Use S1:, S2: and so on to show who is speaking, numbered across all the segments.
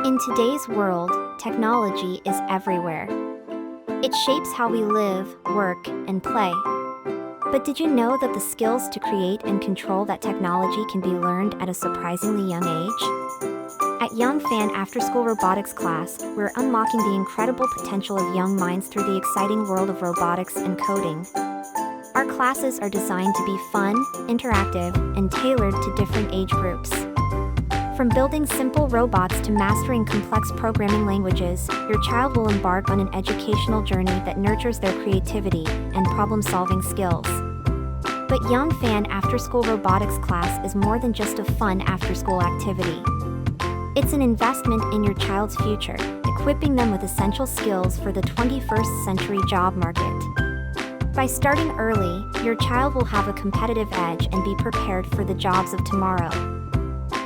S1: In today's world, technology is everywhere. It shapes how we live, work, and play. But did you know that the skills to create and control that technology can be learned at a surprisingly young age? At Young Fan Afterschool Robotics Class, we're unlocking the incredible potential of young minds through the exciting world of robotics and coding. Our classes are designed to be fun, interactive, and tailored to different age groups. From building simple robots to mastering complex programming languages, your child will embark on an educational journey that nurtures their creativity and problem-solving skills. But Young Fan Afterschool Robotics Class is more than just a fun after-school activity. It's an investment in your child's future, equipping them with essential skills for the 21st century job market. By starting early, your child will have a competitive edge and be prepared for the jobs of tomorrow.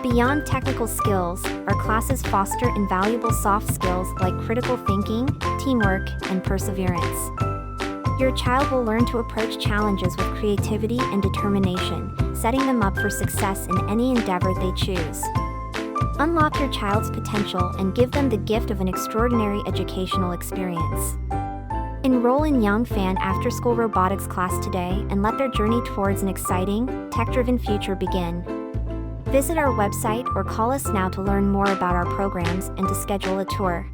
S1: Beyond technical skills, our classes foster invaluable soft skills like critical thinking, teamwork, and perseverance. Your child will learn to approach challenges with creativity and determination, setting them up for success in any endeavor they choose. Unlock your child's potential and give them the gift of an extraordinary educational experience. Enroll in Young Fan Afterschool Robotics Class today and let their journey towards an exciting, tech-driven future begin. Visit our website or call us now to learn more about our programs and to schedule a tour.